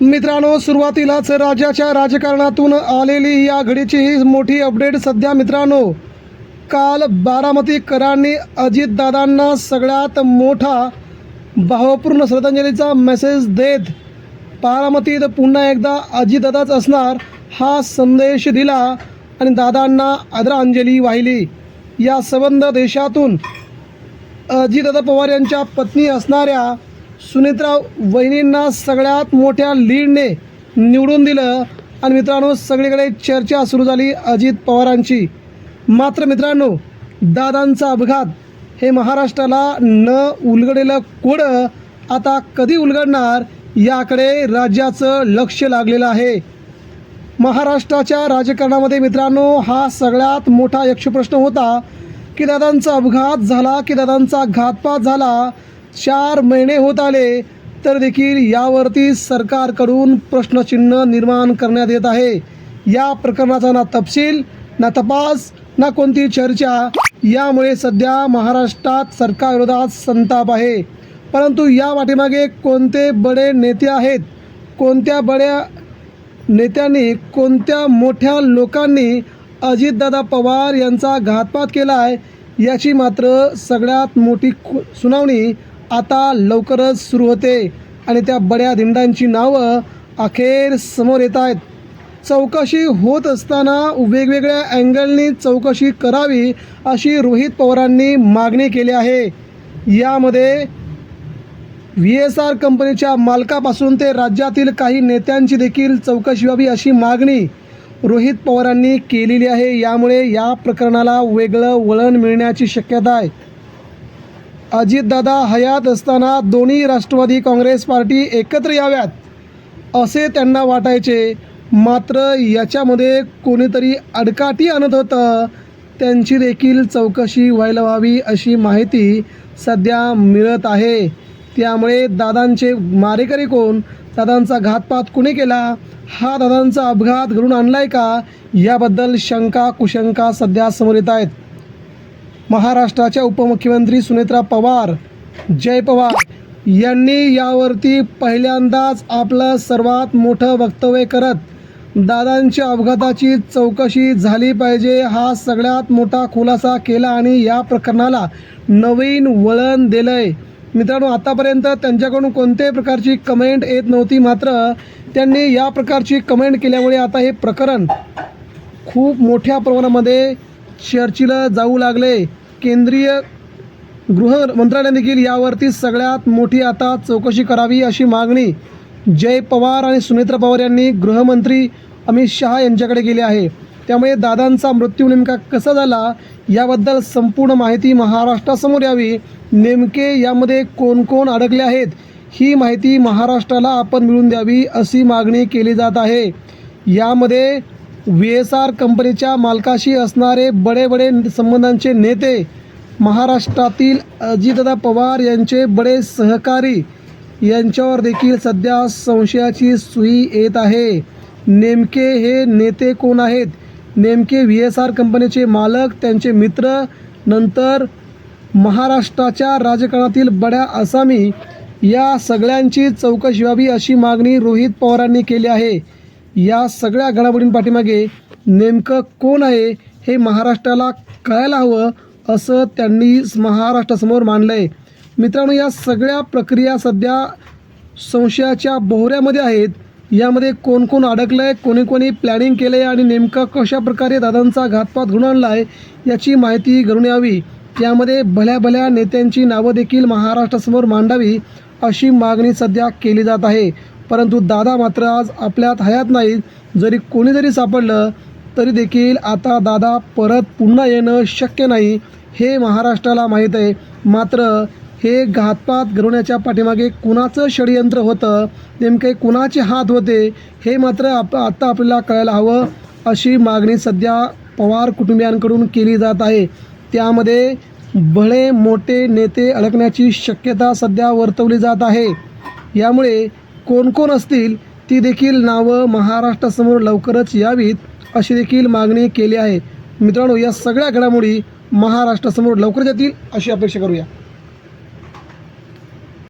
मित्रांनो, सुरुवातीलाच राज्याच्या राजकारणातून आलेली या घडीची ही मोठी अपडेट सध्या. मित्रांनो, काल बारामतीकरांनी अजितदादांना सगळ्यात मोठा भावपूर्ण श्रद्धांजलीचा मेसेज देत बारामतीत पुन्हा एकदा अजितदादाच असणार हा संदेश दिला आणि दादांना आदरांजली वाहिली. या संबंध देशातून अजितदादा पवार यांच्या पत्नी असणाऱ्या सुनेत्रा वहिनींना सगळ्यात मोठ्या लीडने निवडून दिलं आणि मित्रांनो, सगळीकडे चर्चा सुरू झाली अजित पवारांची. मात्र मित्रांनो, दादांचा अपघात हे महाराष्ट्राला न उलगडलेलं कोडं आता कधी उलगडणार याकडे राज्याचं लक्ष लागलेलं आहे. महाराष्ट्राच्या राजकारणामध्ये मित्रांनो, हा सगळ्यात मोठा यक्षप्रश्न होता की दादांचा अपघात झाला की दादांचा घातपात झाला. 4 महिने होत आले तर देखील यावरती सरकारकडून प्रश्नचिन्ह निर्माण करण्यात येत आहे. या प्रकरणाचा ना तपशील, ना तपास, ना कोणती चर्चा. यामुळे सध्या महाराष्ट्रात सरकारविरोधात संताप आहे. परंतु या पाठीमागे कोणते बडे नेते आहेत, कोणत्या बड्या नेत्यांनी, कोणत्या मोठ्या लोकांनी अजितदादा पवार यांचा घातपात केला आहे याची मात्र सगळ्यात मोठी सुनावणी आता लवकरच सुरू होते आणि त्या बड्या धिंडांची नावं अखेर समोर येत आहेत. चौकशी होत असताना वेगवेगळ्या अँगलनी चौकशी करावी अशी रोहित पवारांनी मागणी केली आहे. यामध्ये VSR कंपनीच्या मालकापासून ते राज्यातील काही नेत्यांची देखील चौकशी व्हावी अशी मागणी रोहित पवारांनी केलेली आहे. यामुळे या प्रकरणाला वेगळं वळण मिळण्याची शक्यता आहे. अजितदादा हयात असताना दोन्ही राष्ट्रवादी काँग्रेस पार्टी एकत्र याव्यात असे त्यांना वाटायचे. मात्र याच्यामध्ये कोणीतरी अडकाठी आणत होतं. त्यांची देखील चौकशी व्हायला हवी अशी माहिती सध्या मिळत आहे. त्यामुळे दादांचे मारेकरी कोण, दादांचा घातपात कुणी केला, हा दादांचा अपघात घडून आणलाय का, याबद्दल शंका कुशंका सध्या समोर येत आहेत. महाराष्ट्राच्या उपमुख्यमंत्री सुनेत्रा पवार, जय पवार यांनी यावरती पहिल्यांदाच आपलं सर्वात मोठं वक्तव्य करत दादांच्या अपघाताची चौकशी झाली पाहिजे हा सगळ्यात मोठा खुलासा केला आणि या प्रकरणाला नवीन वळण दिलं आहे. मित्रांनो, आतापर्यंत त्यांच्याकडून कोणत्याही प्रकारची कमेंट येत नव्हती. मात्र त्यांनी या प्रकारची कमेंट केल्यामुळे आता हे प्रकरण खूप मोठ्या प्रमाणामध्ये चर्चेला जाऊ लागले. केंद्रीय गृह मंत्रालयाने देखील यावरती सगळ्यात मोठी आता चौकशी करावी अशी मागणी जय पवार आणि सुनेत्रा पवार यांनी गृहमंत्री अमित शहा यांच्याकडे केली आहे. त्यामुळे दादांचा मृत्यू नेमका कसा झाला याबद्दल संपूर्ण माहिती महाराष्ट्रासमोर यावी. नेमके यामध्ये कोण कोण अडकले आहेत ही माहिती महाराष्ट्राला आपण मिळवून द्यावी अशी मागणी केली जात आहे. यामध्ये VSR कंपनीच्या मालकाशी असणारे बडे संबंधांचे नेते, महाराष्ट्रातील अजितदादा पवार यांचे बडे सहकारी यांच्यावर देखील सध्या संशयाची सुई येत आहे. नेमके हे नेते कोण आहेत, नेमके VSR कंपनीचे मालक, त्यांचे मित्र, नंतर महाराष्ट्राच्या राजकारणातील बड्या आसामी या सगळ्यांची चौकशी व्हावी अशी मागणी रोहित पवारांनी केली आहे. या सगळ्या घडामोडींपाठीमागे नेमकं कोण आहे हे महाराष्ट्राला कळायला हवं असं त्यांनी महाराष्ट्रासमोर मांडलं आहे. मित्रांनो, या सगळ्या प्रक्रिया सध्या संशयाच्या बोहऱ्यामध्ये आहेत. यामध्ये कोण कोण अडकलं आहे, कोणी प्लॅनिंग केलं आहे आणि नेमकं कशा प्रकारे दादांचा घातपात घडून आणला आहे याची माहिती घडून यावी. यामध्ये भल्या नेत्यांची नावं देखील महाराष्ट्रासमोर मांडावी अशी मागणी सध्या केली जात आहे. परंतु दादा मात्र आज आपल्यात हयात नाही. जरी कोणी जरी सापडलं तरी देखील आता दादा परत पुन्हा येणं शक्य नाही हे महाराष्ट्राला माहीत आहे. मात्र हे घातपात घडवण्याच्या पाठीमागे कुणाचं षडयंत्र होतं, नेमके कुणाचे हात होते हे मात्र आता आपल्याला कळायला हवं अशी मागणी सध्या पवार कुटुंबियांकडून केली जात आहे. त्यामध्ये भले मोठे नेते अडकण्याची शक्यता सध्या वर्तवली जात आहे. यामुळे कोण कोण असतील ती देखील नावं महाराष्ट्रासमोर लवकरच यावीत अशी देखील मागणी केली आहे. मित्रांनो, या सगळ्या घडामोडी महाराष्ट्रासमोर लवकरच येतील अशी अपेक्षा करूया.